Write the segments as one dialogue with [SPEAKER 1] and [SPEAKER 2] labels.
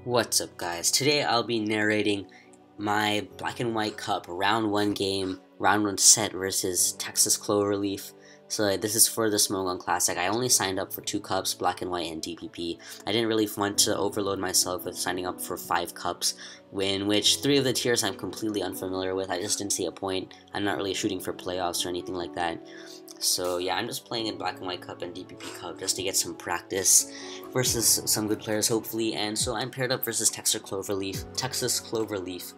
[SPEAKER 1] What's up, guys? Today I'll be narrating my Black and White Cup round 1 game, round 1 set versus Texas Cloverleaf. So this is for the Smogon Classic. I only signed up for 2 cups, Black and White and DPP. I didn't really want to overload myself with signing up for 5 cups, in which 3 of the tiers I'm completely unfamiliar with. I just didn't see a point. I'm not really shooting for playoffs or anything like that. So yeah, I'm just playing in Black and White Cup and DPP Cup just to get some practice versus some good players, hopefully. And so I'm paired up versus Texas Cloverleaf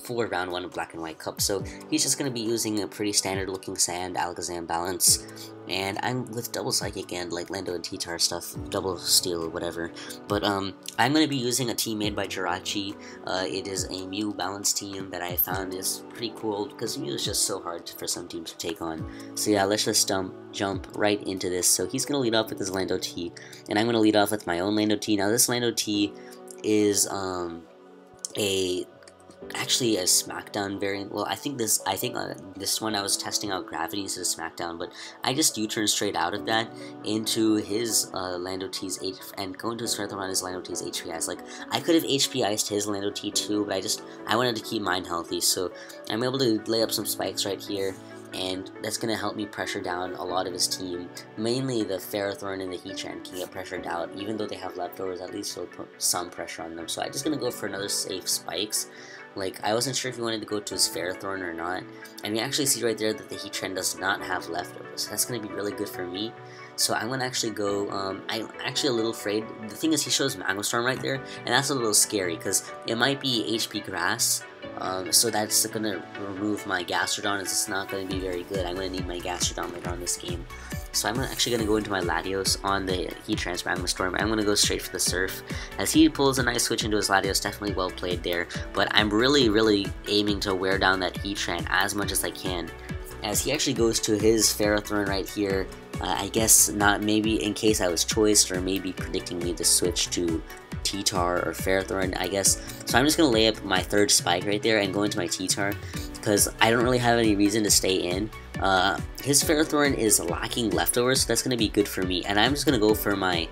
[SPEAKER 1] for round 1 of Black and White Cup. So he's just going to be using a pretty standard looking sand, Alakazam balance. And I'm with double psychic and like Lando and T-Tar stuff, double steel, whatever. But I'm going to be using a team made by Jirachi. It is a Mew balance team that I found is pretty cool because Mew is just so hard for some teams to take on. So yeah, let's just jump right into this. So he's going to lead off with his Lando T, and I'm going to lead off with my own Lando T. Now this Lando T is actually a SmackDown variant. Well, I think this one I was testing out gravity instead of SmackDown, but I just U-turned straight out of that into his Lando T's and go into his strength on his Lando T's HPIs. Like, I could have HPI'd his Lando T too, but I wanted to keep mine healthy, so I'm able to lay up some spikes right here, and that's going to help me pressure down a lot of his team. Mainly the Ferrothorn and the Heatran can get pressured out, even though they have leftovers, at least it'll put some pressure on them. So I'm just going to go for another safe spikes. Like, I wasn't sure if he wanted to go to his Ferrothorn or not, and you actually see right there that the Heatran does not have leftovers, so that's going to be really good for me. So I'm going to actually go, I'm actually a little afraid. The thing is, he shows Magma Storm right there, and that's a little scary, because it might be HP Grass, so that's going to remove my Gastrodon, as it's not going to be very good. I'm going to need my Gastrodon later on this game. So I'm actually going to go into my Latios on the Heatran's Magma Storm. I'm going to go straight for the Surf, as he pulls a nice switch into his Latios. Definitely well played there, but I'm really aiming to wear down that Heatran as much as I can, as he actually goes to his Ferrothorn right here. I guess not, maybe in case I was choiced, or maybe predicting me to switch to T-Tar or Ferrothorn, I guess. So I'm just going to lay up my 3rd spike right there and go into my T-Tar, because I don't really have any reason to stay in. His Ferrothorn is lacking leftovers, so that's going to be good for me. And I'm just going to go for my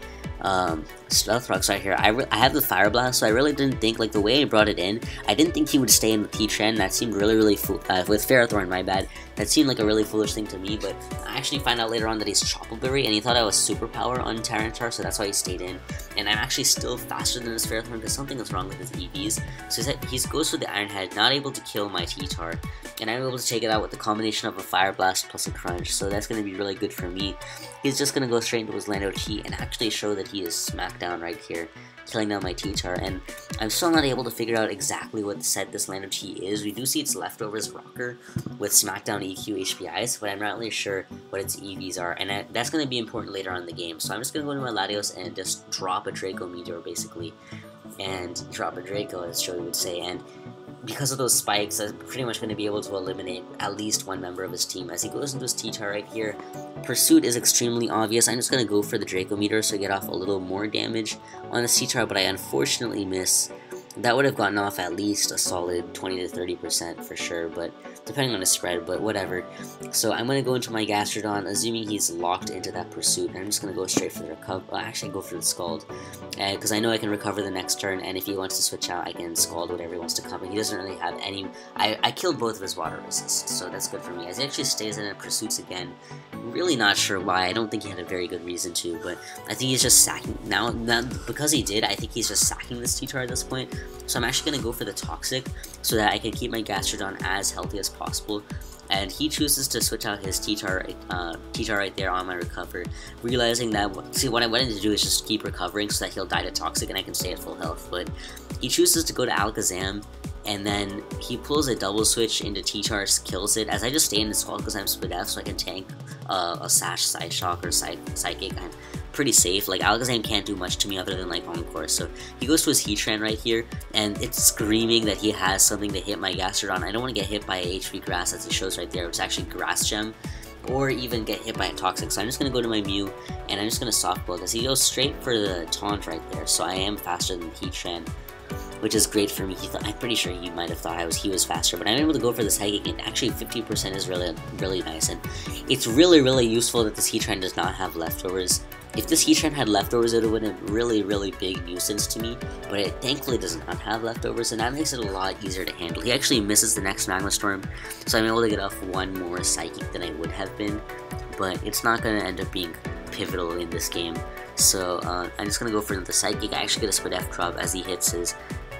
[SPEAKER 1] Stealth Rocks right here. I have the Fire Blast, so I really didn't think, like, the way I brought it in, I didn't think he would stay in the T-Trend. That seemed really with Ferrothorn, my bad. That seemed like a really foolish thing to me, but I actually find out later on that he's Chople Berry, and he thought I was Superpower on Tyranitar, so that's why he stayed in. And I'm actually still faster than his Ferrothorn, because something is wrong with his EVs. So he goes for the Iron Head, not able to kill my T-Tar, and I'm able to take it out with the combination of a Fire Blast plus a Crunch, so that's going to be really good for me. He's just going to go straight into his Lando T and actually show that he is Smackdown right here, killing down my T-Tar, and I'm still not able to figure out exactly what set this Lando T is. We do see its leftovers Rocker with Smackdown EQ HPIs, but I'm not really sure what its EVs are, and that's going to be important later on in the game. So I'm just going to go into my Latios and just drop a Draco Meteor, basically, and drop a Draco, as Joey would say, and because of those spikes, I'm pretty much going to be able to eliminate at least one member of his team. As he goes into his T-Tar right here, Pursuit is extremely obvious. I'm just going to go for the Draco Meteor so I get off a little more damage on the T-Tar, but I unfortunately miss. That would have gotten off at least a solid 20 to 30% for sure, but depending on the spread, but whatever. So I'm going to go into my Gastrodon, assuming he's locked into that Pursuit, and I'm just going to go straight for the recover. Well, actually, go for the Scald, because I know I can recover the next turn, and if he wants to switch out, I can Scald whatever he wants to come. And he doesn't really have any. I killed both of his water resists, so that's good for me. As he actually stays in and Pursuits again. Really not sure why. I don't think he had a very good reason to, but I think he's just sacking. Now because he did, I think he's just sacking this T-Tar at this point. So I'm actually going to go for the Toxic so that I can keep my Gastrodon as healthy as possible. And he chooses to switch out his T-Tar right there on my recover, realizing that, see, what I wanted to do is just keep recovering so that he'll die to Toxic and I can stay at full health. But he chooses to go to Alakazam, and then he pulls a double switch into T-Tar, kills it, as I just stay in this wall because I'm split F, so I can tank a Sash, Side Shock, or Psychic. I'm pretty safe. Like, Alakazam can't do much to me other than, like, Encore, so he goes to his Heatran right here, and it's screaming that he has something to hit my Gastrodon. I don't want to get hit by a HP Grass, as he shows right there, which is actually Grass Gem, or even get hit by a Toxic. So I'm just going to go to my Mew, and I'm just going to Soft Blow, as he goes straight for the Taunt right there, so I am faster than Heatran, which is great for me. I'm pretty sure he might have thought he was faster, but I'm able to go for the Psychic, and actually 50% is really nice, and it's really useful that this Heatran does not have leftovers. If this Heatran had leftovers, it would have been a really big nuisance to me, but it thankfully does not have leftovers, and that makes it a lot easier to handle. He actually misses the next Magma Storm, so I'm able to get off one more Psychic than I would have been, but it's not going to end up being pivotal in this game. So I'm just going to go for the Psychic. I actually get a Spadef drop as he hits his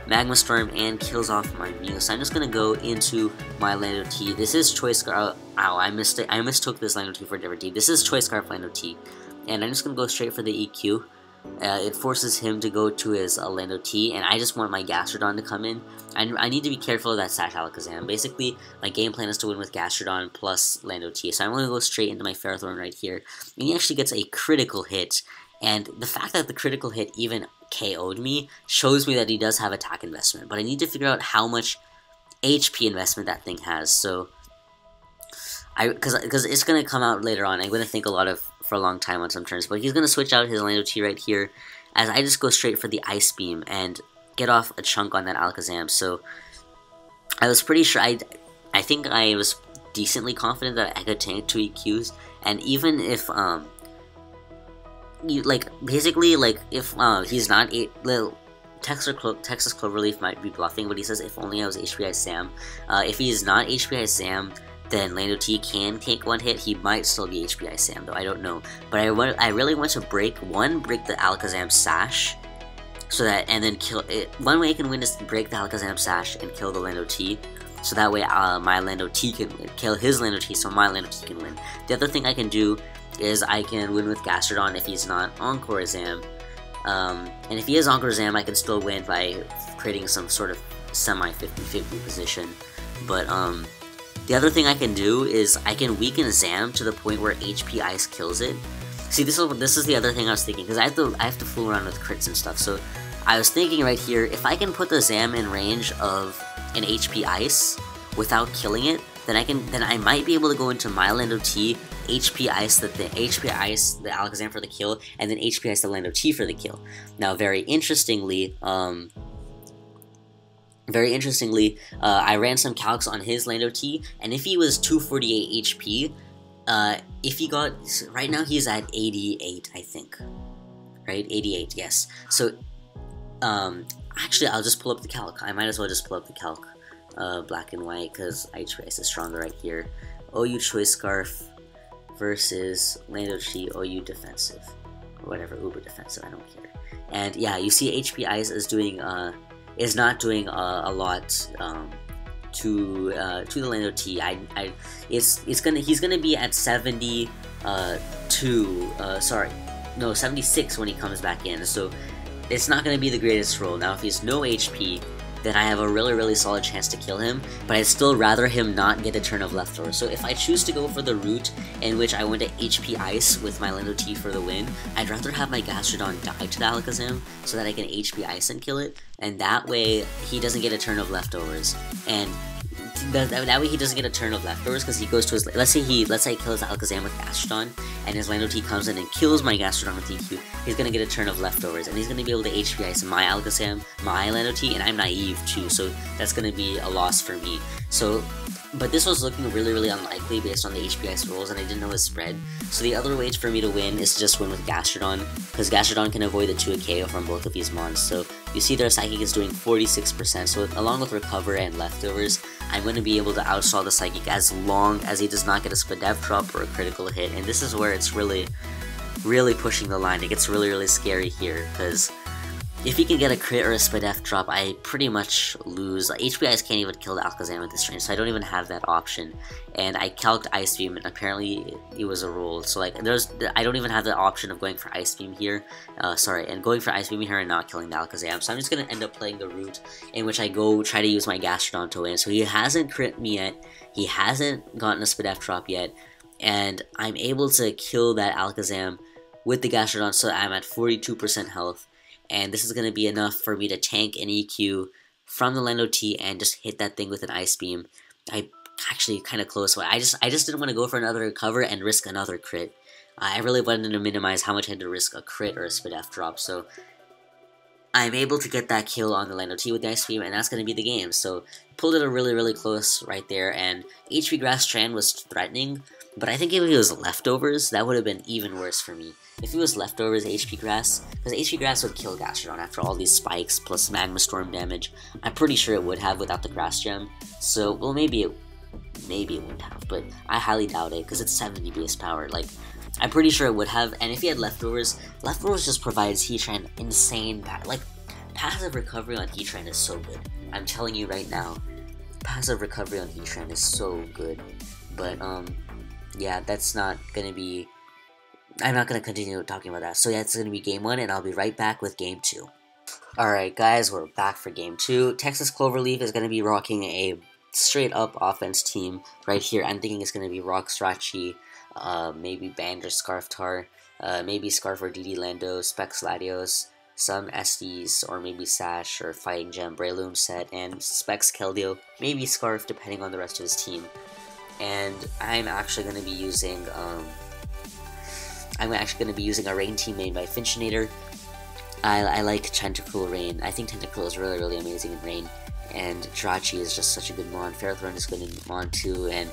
[SPEAKER 1] Magma Storm and kills off my Mew. So I'm just going to go into my Lando T. This is Choice Scarf. Ow, I mistook this Lando T for a different T. This is Choice Scarf Lando T. And I'm just going to go straight for the EQ. It forces him to go to his Lando T, and I just want my Gastrodon to come in. I need to be careful of that Sash Alakazam. Basically, my game plan is to win with Gastrodon plus Lando T, so I'm going to go straight into my Ferrothorn right here. And he actually gets a critical hit, and the fact that the critical hit even KO'd me shows me that he does have attack investment, but I need to figure out how much HP investment that thing has, so... Because it's going to come out later on. I'm going to think for a long time on some turns. But he's going to switch out his Lando T right here, as I just go straight for the Ice Beam and get off a chunk on that Alakazam. So I was pretty sure, I think I was decently confident that I could tank 2 EQs. And even if, if he's not Texas Cloverleaf might be bluffing, but he says if only I was HPI Sam. If he's not HPI Sam, then Lando T can take one hit. He might still be HPI Sam, though, I don't know. But I really want to break the Alakazam Sash, so that, and then kill it. One way I can win is to break the Alakazam Sash and kill the Lando T, so that way my Lando T can win. Kill his Lando T, so my Lando T can win. The other thing I can do is I can win with Gastrodon if he's not Encore Zam. And if he is Encore Zam, I can still win by creating some sort of semi 50-50 position. But, the other thing I can do is I can weaken Zam to the point where HP Ice kills it. See, this is the other thing I was thinking, because I have to fool around with crits and stuff. So I was thinking right here, if I can put the Zam in range of an HP Ice without killing it, then I might be able to go into my Lando T, HP Ice the Alakazam for the kill, and then HP Ice the Lando T for the kill. Now, very interestingly, I ran some calcs on his Lando T, and if he was 248 HP, right now he's at 88, I think. Right? 88, yes. So, actually, I'll just pull up the calc. I might as well just pull up the calc, black and white, because HPS is stronger right here. OU Choice Scarf versus Lando T, OU Defensive. Or whatever, Uber Defensive, I don't care. And yeah, you see HP Ice is not doing a lot to the Lando T. He's gonna be at 76 when he comes back in. So it's not gonna be the greatest roll. Now if he's no HP, then I have a really solid chance to kill him, but I'd still rather him not get a turn of leftover. So if I choose to go for the route in which I went to HP Ice with my Lando T for the win, I'd rather have my Gastrodon die to the Alakazam so that I can HP Ice and kill it, and that way he doesn't get a turn of leftovers. And that way he doesn't get a turn of leftovers because he goes to his, let's say he kills Alakazam with Gastrodon, and his Lando T comes in and kills my Gastrodon with DQ, he's gonna get a turn of leftovers, and he's gonna be able to HP Ice my Alakazam, my Lando T, and I'm naive too, so that's gonna be a loss for me. So, but this was looking really unlikely based on the HP Ice rolls, and I didn't know his spread. So the other way for me to win is to just win with Gastrodon, because Gastrodon can avoid the 2 KO from both of these mons. So you see their Psychic is doing 46%, so along with Recover and Leftovers, I'm going to be able to outstall the Psychic as long as he does not get a Spadef drop or a critical hit, and this is where it's really pushing the line. It gets really scary here, because if he can get a crit or a Spadef drop, I pretty much lose. HP Ice can't even kill the Alakazam at this range, so I don't even have that option. And I calced Ice Beam, and apparently it was a roll. So like, I don't even have the option of going for Ice Beam here. And going for Ice Beam here and not killing the Alakazam. So I'm just gonna end up playing the route in which I go try to use my Gastrodon to win. So he hasn't crit me yet. He hasn't gotten a Spadef drop yet, and I'm able to kill that Alakazam with the Gastrodon, so I'm at 42% health. And this is going to be enough for me to tank an EQ from the Lando T and just hit that thing with an Ice Beam. I actually kind of close, but I just didn't want to go for another recover and risk another crit. I really wanted to minimize how much I had to risk a crit or a Spadef drop, so I'm able to get that kill on the Lando T with the Ice Beam, and that's going to be the game. So pulled it really close right there, and HP Grass Strand was threatening, But I think if it was leftovers, that would have been even worse for me. If it was leftovers HP Grass, because HP Grass would kill Gastrodon after all these spikes plus Magma Storm damage. I'm pretty sure it would have without the Grass Gem. So, well, maybe it wouldn't have, but I highly doubt it because it's 70 base power. Like, I'm pretty sure it would have. And if he had leftovers just provides Heatran insane. Like, passive recovery on Heatran is so good. I'm telling you right now, passive recovery on Heatran is so good. But yeah, that's not gonna be. I'm not gonna continue talking about that. So yeah, it's gonna be game 1, and I'll be right back with game 2. Alright guys, we're back for game 2. Texas Cloverleaf is gonna be rocking a straight up offense team right here. I'm thinking it's gonna be Rock Strachi, maybe Band or Scarftar, maybe Scarf or DD Lando, Specs Latios, some SDs, or maybe Sash or Fighting Gem, Breloom set, and Specs Keldeo, maybe Scarf depending on the rest of his team. And I'm actually going to be using a Rain team made by Finchinator. I like Tentacle Rain. I think Tentacle is really amazing in Rain. And Jirachi is just such a good mon. Ferrothorn is good in mon too. And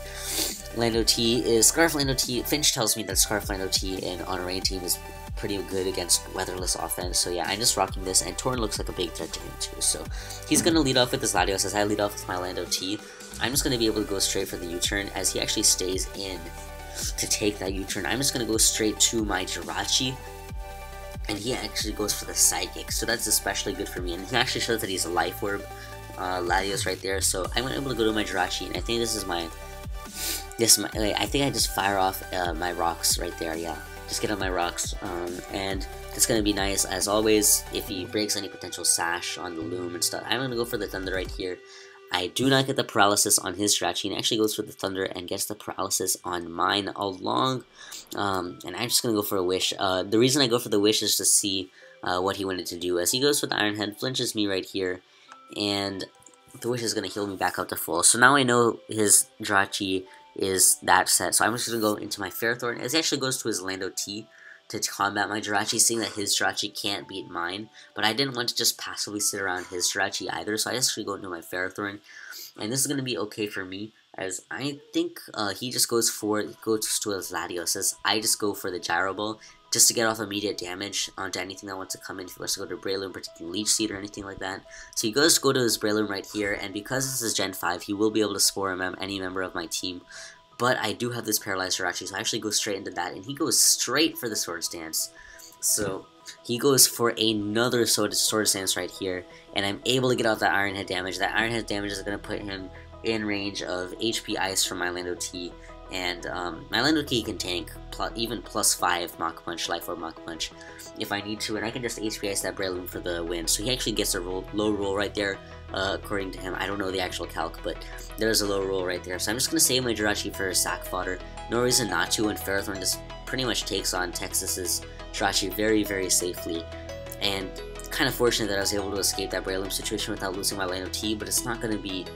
[SPEAKER 1] Lando T is Scarf Lando T. Finch tells me that Scarf Lando T on a Rain team is pretty good against weatherless offense. So yeah, I'm just rocking this. And Torn looks like a big threat to him too. So he's going to lead off with his Latios as I lead off with my Lando T. I'm just going to be able to go straight for the U-turn as he actually stays in to take that U-turn. I'm just going to go straight to my Jirachi, and he actually goes for the Psychic, so that's especially good for me. And he actually shows that he's a Life Orb, Latios right there, so I'm able to go to my Jirachi, and I think this is my, I think I just fire off my rocks right there, yeah. Just get on my rocks, and it's going to be nice, as always, if he breaks any potential Sash on the Loom and stuff. I'm going to go for the Thunder right here. I do not get the paralysis on his Jirachi, and actually goes for the Thunder and gets the paralysis on mine along. And I'm just going to go for a Wish. The reason I go for the Wish is to see what he wanted to do. As he goes for the Iron Head, flinches me right here, and the Wish is going to heal me back up to full. So now I know his Jirachi is that set. So I'm just going to go into my Ferrothorn, as he actually goes to his Lando T to combat my Jirachi, seeing that his Jirachi can't beat mine. But I didn't want to just passively sit around his Jirachi either, so I actually go into my Ferrothorn. And this is going to be okay for me, as I think he just goes to his Latios, as I just go for the Gyro Ball, just to get off immediate damage onto anything that wants to come in. If he wants to go to Breloom, protecting Leech Seed or anything like that. So he goes to go to his Breloom right here, and because this is Gen 5, he will be able to spore any member of my team. But I do have this Paralyzed Jirachi, so I actually go straight into that, and he goes straight for the Swords Dance. So he goes for another Swords Dance right here, and I'm able to get off that Iron Head damage. That Iron Head damage is going to put him in range of HP Ice from my Lando T, and my Lando T can tank even +5 Mach Punch, Life Orb Mach Punch, if I need to, and I can just HP Ice that Breloom for the win. So he actually gets a low roll right there. According to him, I don't know the actual calc, but there's a low roll right there. So I'm just going to save my Jirachi for sack fodder. No reason not to, and Ferrothorn just pretty much takes on Texas's Jirachi very safely. And kind of fortunate that I was able to escape that Breloom situation without losing my Lando T, but it's not going to be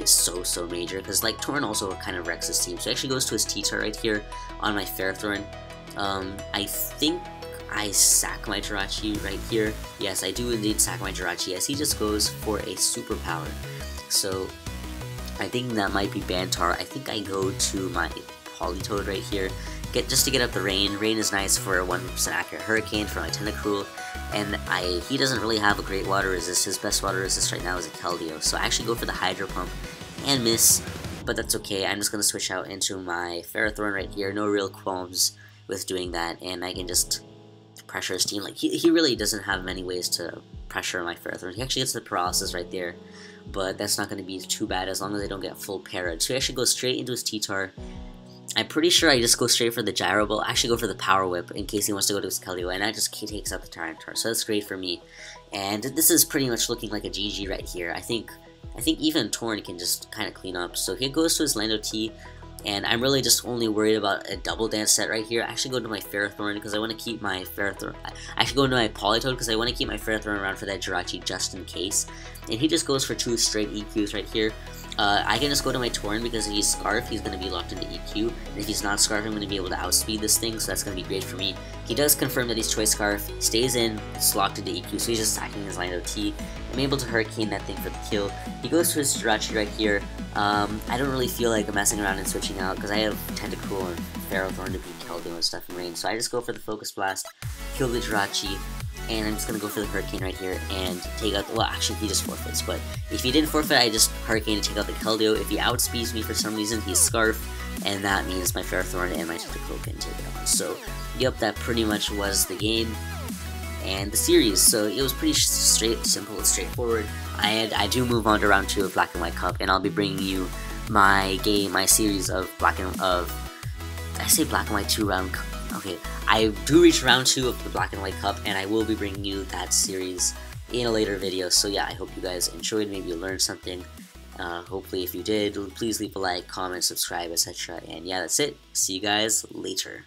[SPEAKER 1] so major, because like Torn also kind of wrecks his team. So he actually goes to his T-Tar right here on my Ferrothorn. I think I sack my Jirachi right here. Yes, I do indeed sack my Jirachi, as he just goes for a superpower. So I think that might be Bantar. I think I go to my Politoed right here, just to get up the Rain. Rain is nice for a 100% accurate Hurricane for my Tentacruel, and he doesn't really have a great water resist. His best water resist right now is a Keldeo, so I actually go for the Hydro Pump and miss, but that's okay. I'm just going to switch out into my Ferrothorn right here. No real qualms with doing that, and I can just pressure his team. Like, he really doesn't have many ways to pressure my Ferrothorn. He actually gets the paralysis right there, but that's not going to be too bad as long as I don't get full parried. So he actually goes straight into his T-Tar. I'm pretty sure I just go straight for the Gyro Ball. I actually go for the Power Whip in case he wants to go to his Keldeo, and that just takes out the Tyranitar. So that's great for me. And this is pretty much looking like a GG right here. I think even Torn can just kind of clean up. So he goes to his Lando T, and I'm really just only worried about a Double Dance set right here. I actually go into my Ferrothorn because I want to keep my Ferrothorn. I actually go into my Politoed because I want to keep my Ferrothorn around for that Jirachi just in case. And he just goes for 2 straight EQs right here. I can just go to my Torn because if he's Scarf, he's going to be locked into EQ. And if he's not Scarf, I'm going to be able to outspeed this thing, so that's going to be great for me. He does confirm that he's Choice Scarf, stays in, it's locked into EQ, so he's just stacking his Lando T. I'm able to Hurricane that thing for the kill. He goes for his Jirachi right here. I don't really feel like messing around and switching out because I have Tentacool and Ferrothorn to beat Keldeo and stuff in range. So I just go for the Focus Blast, kill the Jirachi, and I'm just going to go for the Hurricane right here and take out, well actually he just forfeits, but if he didn't forfeit I just Hurricane to take out the Keldeo. If he outspeeds me for some reason, he's Scarf, and that means my Ferrothorn and my Tentacool can take it on. So yep, that pretty much was the game and the series. So it was pretty simple and straightforward. I do move on to round 2 of Black and White Cup, and I'll be bringing you my series of I say Black and White 2 round. Okay, I do reach round 2 of the Black and White Cup, and I will be bringing you that series in a later video. So yeah, I hope you guys enjoyed. Maybe you learned something. Hopefully, if you did, please leave a like, comment, subscribe, etc. And yeah, that's it. See you guys later.